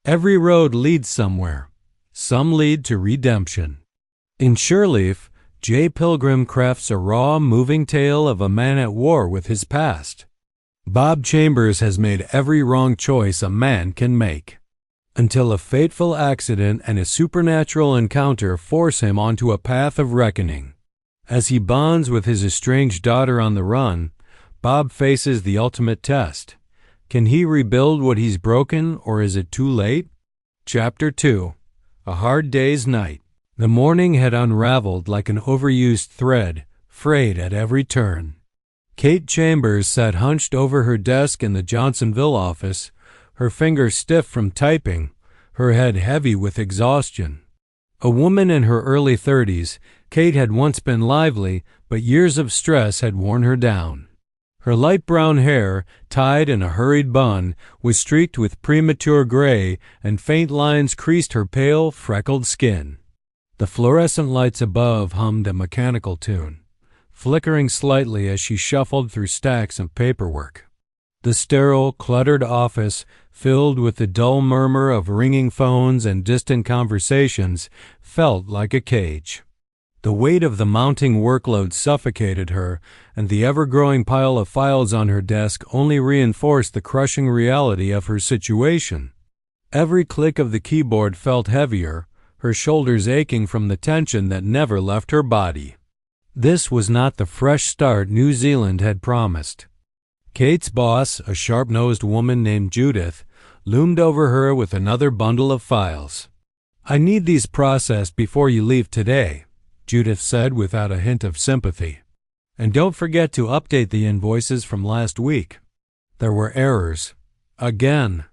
Every road leads somewhere. Some lead to redemption. In Sherleaf, J. Pilgrim crafts a raw, moving tale of a man at war with his past. Bob Chambers has made every wrong choice a man can make, until a fateful accident and a supernatural encounter force him onto a path of reckoning. As he bonds with his estranged daughter on the run, Bob faces the ultimate test. Can he rebuild what he's broken, or is it too late? Chapter 2. A Hard Day's Night. The morning had unraveled like an overused thread, frayed at every turn. Kate Chambers sat hunched over her desk in the Johnsonville office, her fingers stiff from typing, her head heavy with exhaustion. A woman in her early 30s, Kate had once been lively, but years of stress had worn her down. Her light brown hair, tied in a hurried bun, was streaked with premature gray, and faint lines creased her pale, freckled skin. The fluorescent lights above hummed a mechanical tune, flickering slightly as she shuffled through stacks of paperwork. The sterile, cluttered office, filled with the dull murmur of ringing phones and distant conversations, felt like a cage. The weight of the mounting workload suffocated her, and the ever-growing pile of files on her desk only reinforced the crushing reality of her situation. Every click of the keyboard felt heavier, her shoulders aching from the tension that never left her body. This was not the fresh start New Zealand had promised. Kate's boss, a sharp-nosed woman named Judith, loomed over her with another bundle of files. "I need these processed before you leave today," Judith said without a hint of sympathy. "And don't forget to update the invoices from last week." There were errors. Again.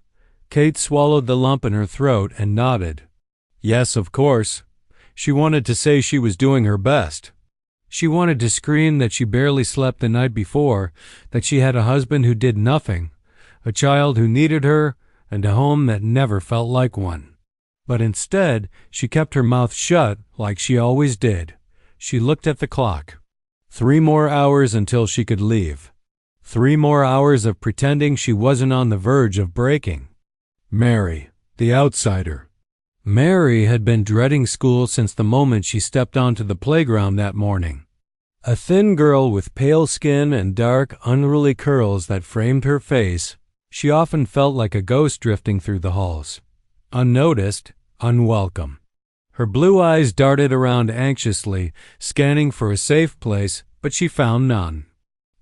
Kate swallowed the lump in her throat and nodded. Yes, of course. She wanted to say she was doing her best. She wanted to scream that she barely slept the night before, that she had a husband who did nothing, a child who needed her, and a home that never felt like one. But instead, she kept her mouth shut like she always did. She looked at the clock. 3 more hours until she could leave. 3 more hours of pretending she wasn't on the verge of breaking. Mary, the outsider. Mary had been dreading school since the moment she stepped onto the playground that morning. A thin girl with pale skin and dark, unruly curls that framed her face, she often felt like a ghost drifting through the halls. Unnoticed, unwelcome. Her blue eyes darted around anxiously, scanning for a safe place, but she found none.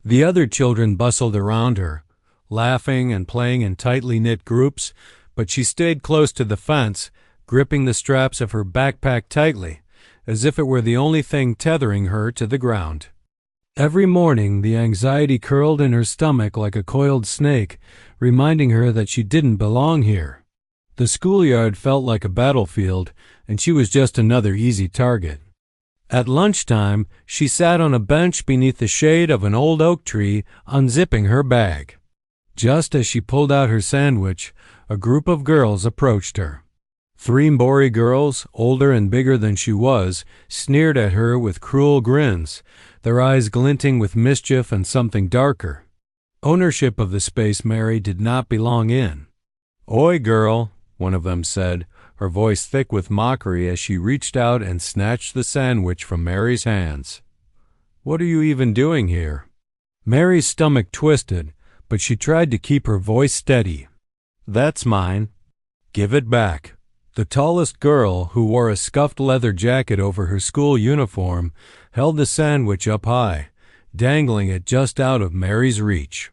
The other children bustled around her, laughing and playing in tightly knit groups, but she stayed close to the fence, gripping the straps of her backpack tightly, as if it were the only thing tethering her to the ground. Every morning the anxiety curled in her stomach like a coiled snake, reminding her that she didn't belong here. The schoolyard felt like a battlefield, and she was just another easy target. At lunchtime, she sat on a bench beneath the shade of an old oak tree, unzipping her bag. Just as she pulled out her sandwich, a group of girls approached her. 3 Mbori girls, older and bigger than she was, sneered at her with cruel grins, their eyes glinting with mischief and something darker. Ownership of the space Mary did not belong in. "Oi, girl," one of them said, her voice thick with mockery as she reached out and snatched the sandwich from Mary's hands. "What are you even doing here?" Mary's stomach twisted, but she tried to keep her voice steady. "That's mine." "Give it back." The tallest girl, who wore a scuffed leather jacket over her school uniform, held the sandwich up high, dangling it just out of Mary's reach.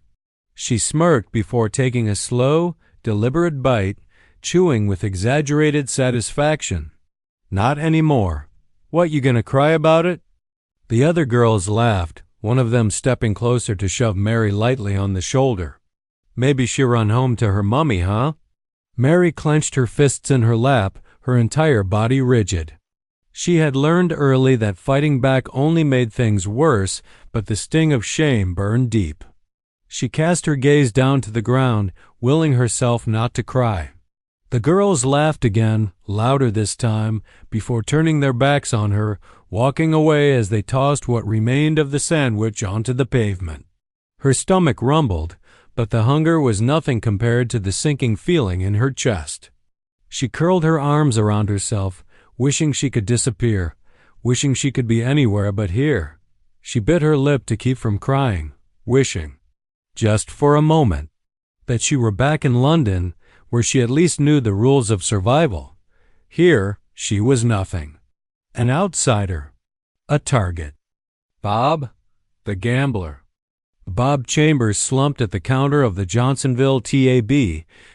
She smirked before taking a slow, deliberate bite, chewing with exaggerated satisfaction. "Not anymore. What, you gonna cry about it?" The other girls laughed, one of them stepping closer to shove Mary lightly on the shoulder. "Maybe she'll run home to her mummy, huh?" Mary clenched her fists in her lap, her entire body rigid. She had learned early that fighting back only made things worse, but the sting of shame burned deep. She cast her gaze down to the ground, willing herself not to cry. The girls laughed again, louder this time, before turning their backs on her, walking away as they tossed what remained of the sandwich onto the pavement. Her stomach rumbled, but the hunger was nothing compared to the sinking feeling in her chest. She curled her arms around herself, wishing she could disappear, wishing she could be anywhere but here. She bit her lip to keep from crying, wishing, just for a moment, that she were back in London, where she at least knew the rules of survival. Here, she was nothing. An outsider. A target. Bob, the gambler. Bob Chambers slumped at the counter of the Johnsonville TAB,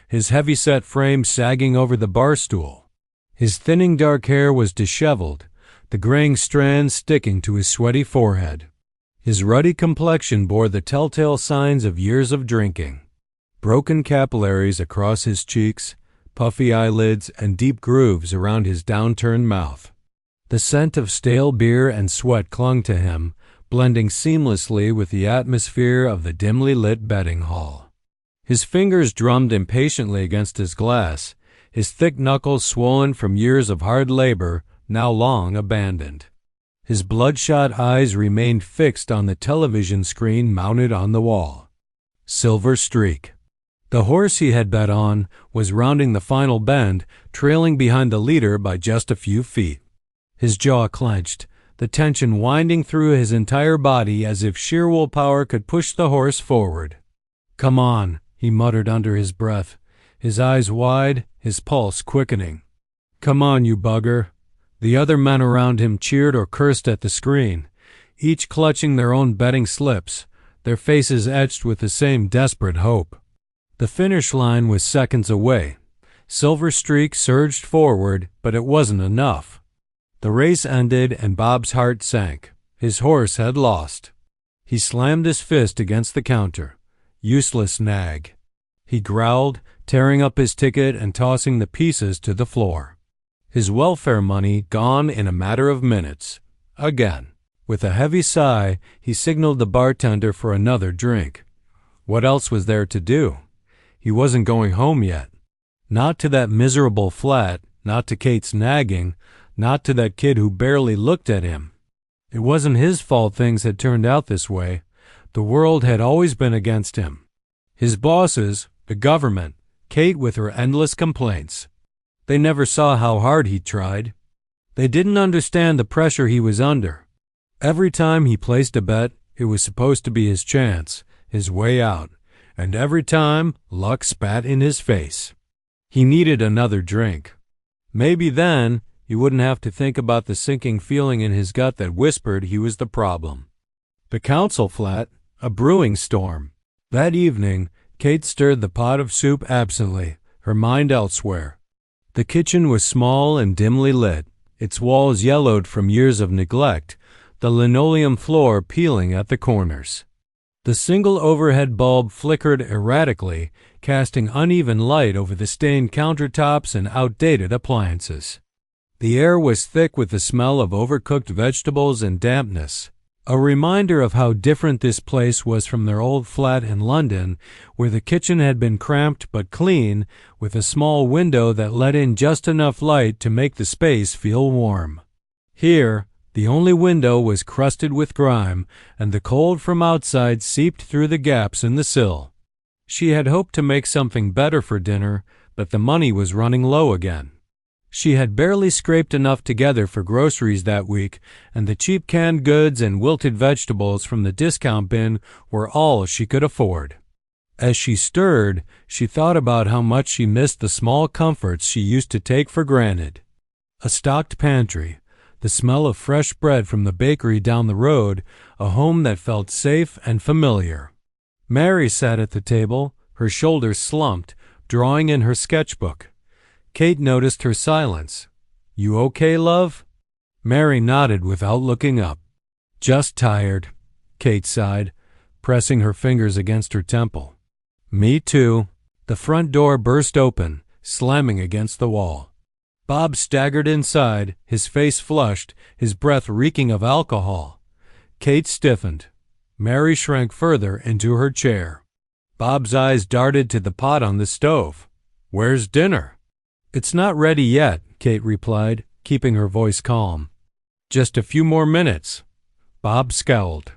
his heavy-set frame sagging over the bar stool. His thinning dark hair was disheveled, the graying strands sticking to his sweaty forehead. His ruddy complexion bore the telltale signs of years of drinking. Broken capillaries across his cheeks, puffy eyelids, and deep grooves around his downturned mouth. The scent of stale beer and sweat clung to him, blending seamlessly with the atmosphere of the dimly lit betting hall. His fingers drummed impatiently against his glass, his thick knuckles swollen from years of hard labor now long abandoned. His bloodshot eyes remained fixed on the television screen mounted on the wall. Silver Streak. The horse he had bet on was rounding the final bend, trailing behind the leader by just a few feet. His jaw clenched, the tension winding through his entire body as if sheer willpower could push the horse forward. "Come on," he muttered under his breath, his eyes wide, his pulse quickening. "Come on, you bugger." The other men around him cheered or cursed at the screen, each clutching their own betting slips, their faces etched with the same desperate hope. The finish line was seconds away. Silver Streak surged forward, but it wasn't enough. The race ended and Bob's heart sank. His horse had lost. He slammed his fist against the counter. Useless nag. He growled, tearing up his ticket and tossing the pieces to the floor. His welfare money gone in a matter of minutes. Again. With a heavy sigh, he signaled the bartender for another drink. What else was there to do? He wasn't going home yet. Not to that miserable flat, not to Kate's nagging, not to that kid who barely looked at him. It wasn't his fault things had turned out this way. The world had always been against him. His bosses, the government, Kate with her endless complaints. They never saw how hard he tried. They didn't understand the pressure he was under. Every time he placed a bet, it was supposed to be his chance, his way out, and every time, luck spat in his face. He needed another drink. Maybe then, he wouldn't have to think about the sinking feeling in his gut that whispered he was the problem. The council flat, a brewing storm. That evening, Kate stirred the pot of soup absently, her mind elsewhere. The kitchen was small and dimly lit, its walls yellowed from years of neglect, the linoleum floor peeling at the corners. The single overhead bulb flickered erratically, casting uneven light over the stained countertops and outdated appliances. The air was thick with the smell of overcooked vegetables and dampness, a reminder of how different this place was from their old flat in London, where the kitchen had been cramped but clean, with a small window that let in just enough light to make the space feel warm. Here, the only window was crusted with grime, and the cold from outside seeped through the gaps in the sill. She had hoped to make something better for dinner, but the money was running low again. She had barely scraped enough together for groceries that week, and the cheap canned goods and wilted vegetables from the discount bin were all she could afford. As she stirred, she thought about how much she missed the small comforts she used to take for granted. A stocked pantry, the smell of fresh bread from the bakery down the road, a home that felt safe and familiar. Mary sat at the table, her shoulders slumped, drawing in her sketchbook. Kate noticed her silence. "You okay, love?" Mary nodded without looking up. "Just tired," Kate sighed, pressing her fingers against her temple. "Me too." The front door burst open, slamming against the wall. Bob staggered inside, his face flushed, his breath reeking of alcohol. Kate stiffened. Mary shrank further into her chair. Bob's eyes darted to the pot on the stove. "Where's dinner?" "It's not ready yet," Kate replied, keeping her voice calm. "Just a few more minutes." Bob scowled.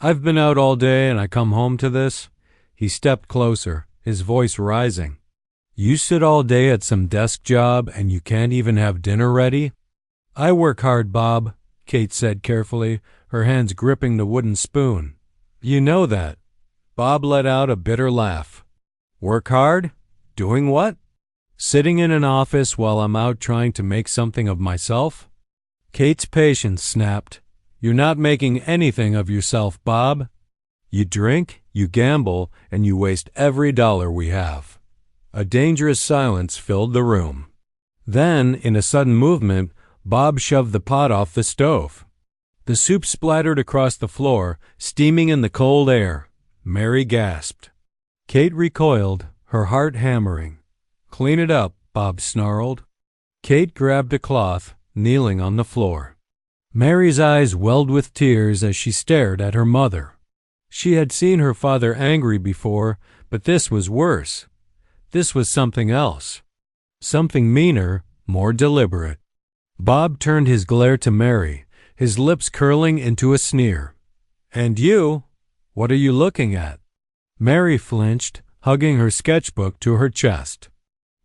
"I've been out all day and I come home to this." He stepped closer, his voice rising. You sit all day at some desk job and you can't even have dinner ready? I work hard, Bob, Kate said carefully, her hands gripping the wooden spoon. You know that. Bob let out a bitter laugh. Work hard? Doing what? Sitting in an office while I'm out trying to make something of myself? Kate's patience snapped. You're not making anything of yourself, Bob. You drink, you gamble, and you waste every dollar we have. A dangerous silence filled the room. Then, in a sudden movement, Bob shoved the pot off the stove. The soup splattered across the floor, steaming in the cold air. Mary gasped. Kate recoiled, her heart hammering. Clean it up, Bob snarled. Kate grabbed a cloth, kneeling on the floor. Mary's eyes welled with tears as she stared at her mother. She had seen her father angry before, but this was worse. This was something else. Something meaner, more deliberate. Bob turned his glare to Mary, his lips curling into a sneer. And you? What are you looking at? Mary flinched, hugging her sketchbook to her chest.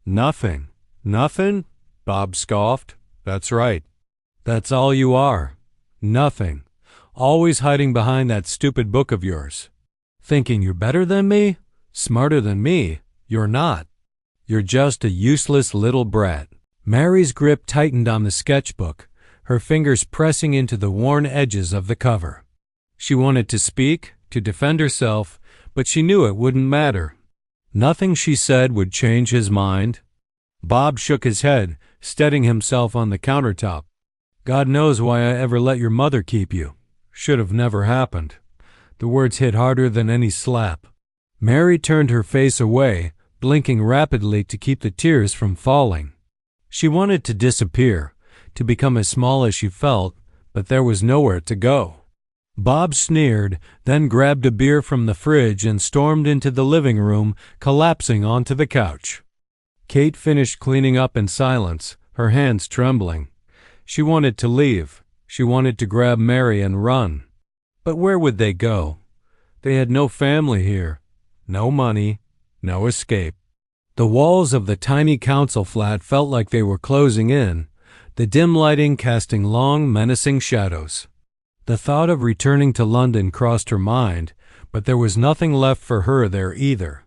Nothing. Nothing? Bob scoffed. That's right. That's all you are. Nothing. Always hiding behind that stupid book of yours. Thinking you're better than me? Smarter than me? You're not. You're just a useless little brat. Mary's grip tightened on the sketchbook, her fingers pressing into the worn edges of the cover. She wanted to speak, to defend herself, but she knew it wouldn't matter. Nothing she said would change his mind. Bob shook his head, steadying himself on the countertop. God knows why I ever let your mother keep you. Should have never happened. The words hit harder than any slap. Mary turned her face away, blinking rapidly to keep the tears from falling. She wanted to disappear, to become as small as she felt, but there was nowhere to go. Bob sneered, then grabbed a beer from the fridge and stormed into the living room, collapsing onto the couch. Kate finished cleaning up in silence, her hands trembling. She wanted to leave. She wanted to grab Mary and run. But where would they go? They had no family here, no money, no escape. The walls of the tiny council flat felt like they were closing in, the dim lighting casting long, menacing shadows. The thought of returning to London crossed her mind, but there was nothing left for her there either.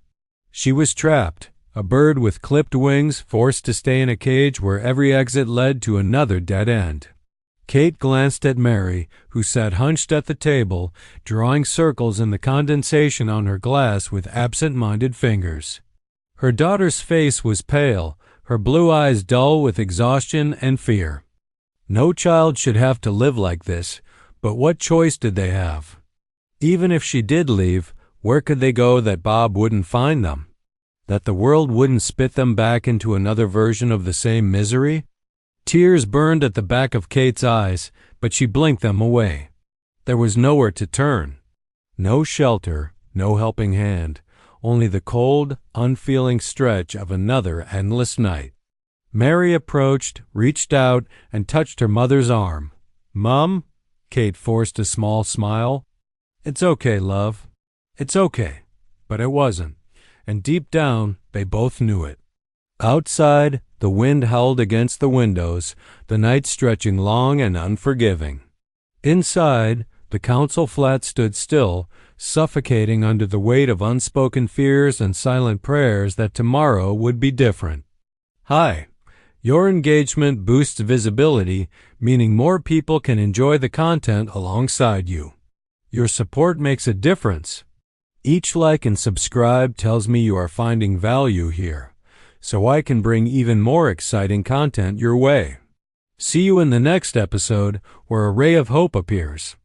She was trapped, a bird with clipped wings forced to stay in a cage where every exit led to another dead end. Kate glanced at Mary, who sat hunched at the table, drawing circles in the condensation on her glass with absent-minded fingers. Her daughter's face was pale, her blue eyes dull with exhaustion and fear. No child should have to live like this, but what choice did they have? Even if she did leave, where could they go that Bob wouldn't find them? That the world wouldn't spit them back into another version of the same misery? Tears burned at the back of Kate's eyes, but she blinked them away. There was nowhere to turn. No shelter, no helping hand, only the cold, unfeeling stretch of another endless night. Mary approached, reached out, and touched her mother's arm. "Mum?" Kate forced a small smile. "It's okay, love. It's okay." But it wasn't, and deep down, they both knew it. Outside, the wind howled against the windows, the night stretching long and unforgiving. Inside, the council flat stood still, suffocating under the weight of unspoken fears and silent prayers that tomorrow would be different. Hi. Your engagement boosts visibility, meaning more people can enjoy the content alongside you. Your support makes a difference. Each like and subscribe tells me you are finding value here, so I can bring even more exciting content your way. See you in the next episode where a ray of hope appears.